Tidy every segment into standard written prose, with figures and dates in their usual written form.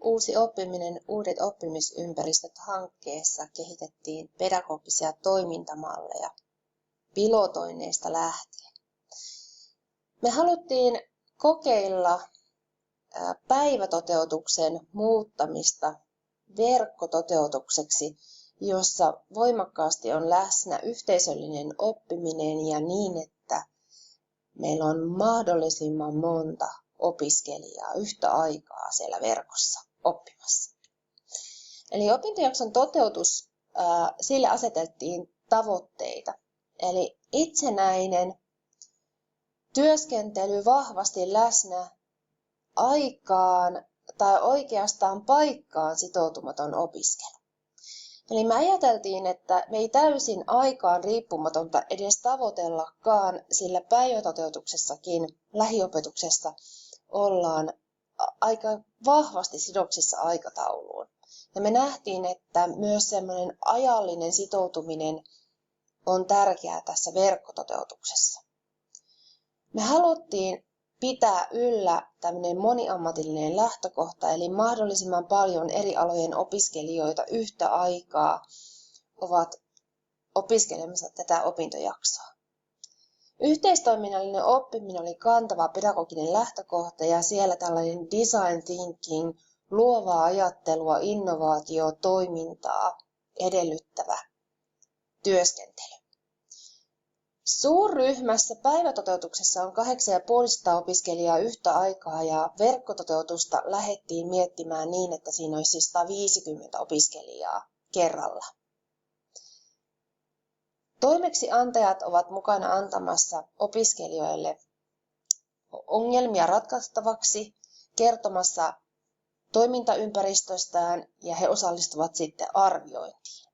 Uusi oppiminen, uudet oppimisympäristöt hankkeessa kehitettiin pedagogisia toimintamalleja pilotoinneista lähtien. Me haluttiin kokeilla päivätoteutuksen muuttamista verkkototeutukseksi, jossa voimakkaasti on läsnä yhteisöllinen oppiminen ja niin, että meillä on mahdollisimman monta opiskelijaa yhtä aikaa siellä verkossa oppimassa. Eli opintojakson toteutus, sille asetettiin tavoitteita. Eli itsenäinen työskentely vahvasti läsnä aikaan tai oikeastaan paikkaan sitoutumaton opiskelu. Eli me ajateltiin, että me ei täysin aikaan riippumatonta edes tavoitellakaan, sillä päivätoteutuksessakin lähiopetuksessa ollaan aika vahvasti sidoksissa aikatauluun. Ja me nähtiin, että myös semmoinen ajallinen sitoutuminen on tärkeää tässä verkkototeutuksessa. Me haluttiin pitää yllä tämmöinen moniammatillinen lähtökohta, eli mahdollisimman paljon eri alojen opiskelijoita yhtä aikaa ovat opiskelemassa tätä opintojaksoa. Yhteistoiminnallinen oppiminen oli kantava pedagoginen lähtökohta ja siellä tällainen design thinking, luovaa ajattelua, innovaatio, toimintaa edellyttävä työskentely. Suurryhmässä päivätoteutuksessa on 850 opiskelijaa yhtä aikaa ja verkkototeutusta lähdettiin miettimään niin, että siinä olisi siis 150 opiskelijaa kerralla. Toimeksiantajat ovat mukana antamassa opiskelijoille ongelmia ratkaistavaksi, kertomassa toimintaympäristöstään ja he osallistuvat sitten arviointiin.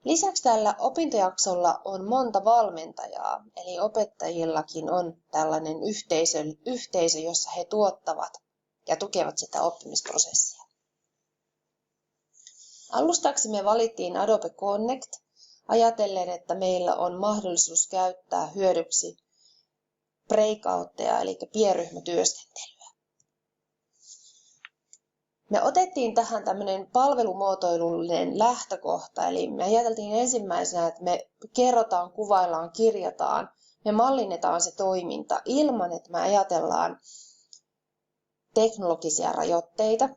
Lisäksi tällä opintojaksolla on monta valmentajaa, eli opettajillakin on tällainen yhteisö, jossa he tuottavat ja tukevat sitä oppimisprosessia. Alustaksi me valittiin Adobe Connect, ajatellen, että meillä on mahdollisuus käyttää hyödyksi breakoutteja, eli pienryhmätyöskentelyä. Me otettiin tähän tämmöinen palvelumuotoilullinen lähtökohta, eli me ajateltiin ensimmäisenä, että me kerrotaan, kuvaillaan, kirjataan, me mallinnetaan se toiminta ilman, että me ajatellaan teknologisia rajoitteita.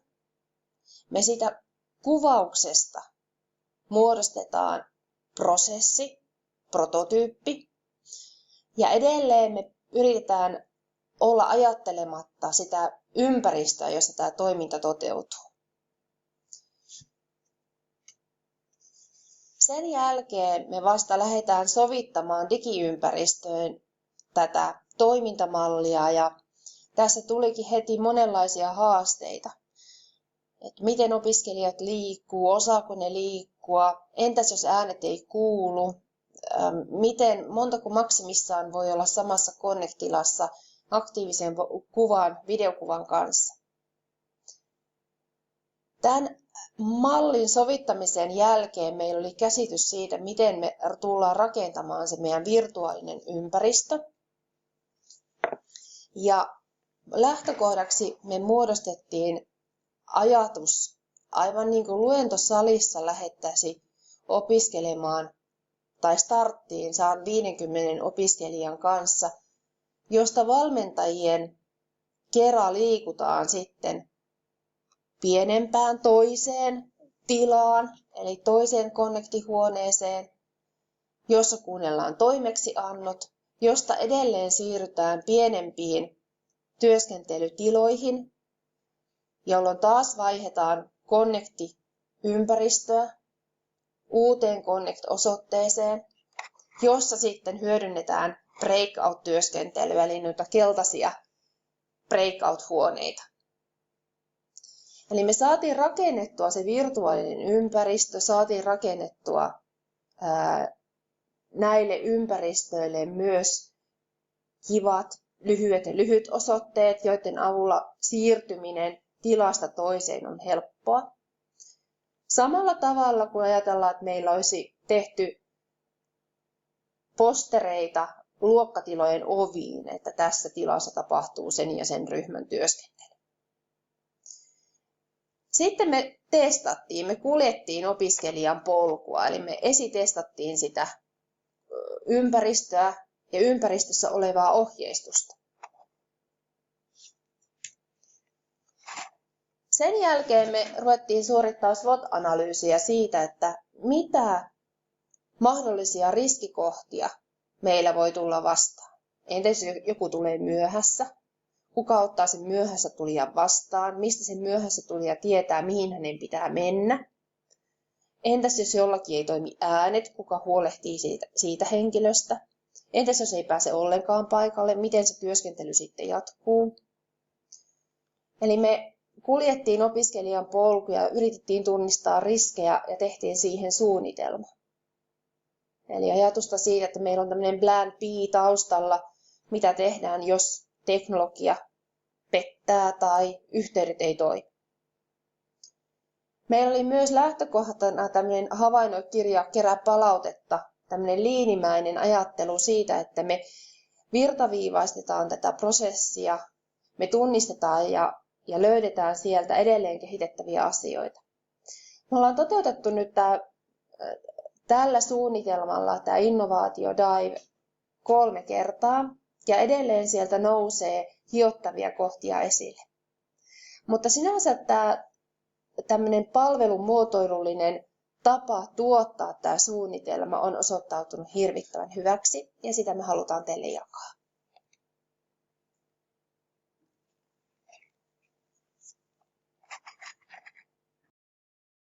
Me siitä kuvauksesta muodostetaan prosessi, prototyyppi, ja edelleen me yritetään olla ajattelematta sitä ympäristöä, jossa tämä toiminta toteutuu. Sen jälkeen me vasta lähdetään sovittamaan digiympäristöön tätä toimintamallia ja tässä tulikin heti monenlaisia haasteita. Että miten opiskelijat liikkuu, osaako ne liikkua, entäs jos äänet ei kuulu, miten montako maksimissaan voi olla samassa Connect-tilassa aktiivisen videokuvan kanssa. Tämän mallin sovittamisen jälkeen meillä oli käsitys siitä, miten me tullaan rakentamaan se meidän virtuaalinen ympäristö. Ja lähtökohdaksi me muodostettiin ajatus, aivan niin kuin luentosalissa lähettäisi opiskelemaan tai starttiin 50 opiskelijan kanssa, josta valmentajien kera liikutaan sitten pienempään toiseen tilaan, eli toiseen Connect-huoneeseen, jossa kuunnellaan toimeksiannot, josta edelleen siirrytään pienempiin työskentelytiloihin, jolloin taas vaihdetaan Connect-ympäristöä uuteen Connect-osoitteeseen, jossa sitten hyödynnetään breakout-työskentelyä, eli noita keltaisia breakout-huoneita. Eli me saatiin rakennettua se virtuaalinen ympäristö, saatiin rakennettua näille ympäristöille myös kivat, lyhyt osoitteet, joiden avulla siirtyminen tilasta toiseen on helppoa. Samalla tavalla kuin ajatellaan, että meillä olisi tehty postereita luokkatilojen oviin, että tässä tilassa tapahtuu sen ja sen ryhmän työskentely. Sitten me kuljettiin opiskelijan polkua, eli me esitestattiin sitä ympäristöä ja ympäristössä olevaa ohjeistusta. Sen jälkeen me ruvettiin suorittamaan SWOT-analyysiä siitä, että mitä mahdollisia riskikohtia meillä voi tulla vastaan. Entäs jos joku tulee myöhässä? Kuka ottaa sen myöhässä tulijan vastaan? Mistä sen myöhässä tulija tietää, mihin hänen pitää mennä? Entäs jos jollakin ei toimi äänet? Kuka huolehtii siitä henkilöstä? Entäs jos ei pääse ollenkaan paikalle? Miten se työskentely sitten jatkuu? Eli me kuljettiin opiskelijan polkuja, yritettiin tunnistaa riskejä ja tehtiin siihen suunnitelma. Eli ajatusta siitä, että meillä on tämmöinen plan B taustalla, mitä tehdään, jos teknologia pettää tai yhteydet ei toimi. Meillä oli myös lähtökohtana tämmöinen havainnokirja kerää palautetta, tämmöinen liinimäinen ajattelu siitä, että me virtaviivaistetaan tätä prosessia, me tunnistetaan ja löydetään sieltä edelleen kehitettäviä asioita. Me ollaan toteutettu nyt tällä suunnitelmalla tämä innovaatio Dive 3 kertaa ja edelleen sieltä nousee hiottavia kohtia esille. Mutta sinänsä tämä tämmöinen palvelumuotoilullinen tapa tuottaa tämä suunnitelma on osoittautunut hirvittävän hyväksi ja sitä me halutaan teille jakaa.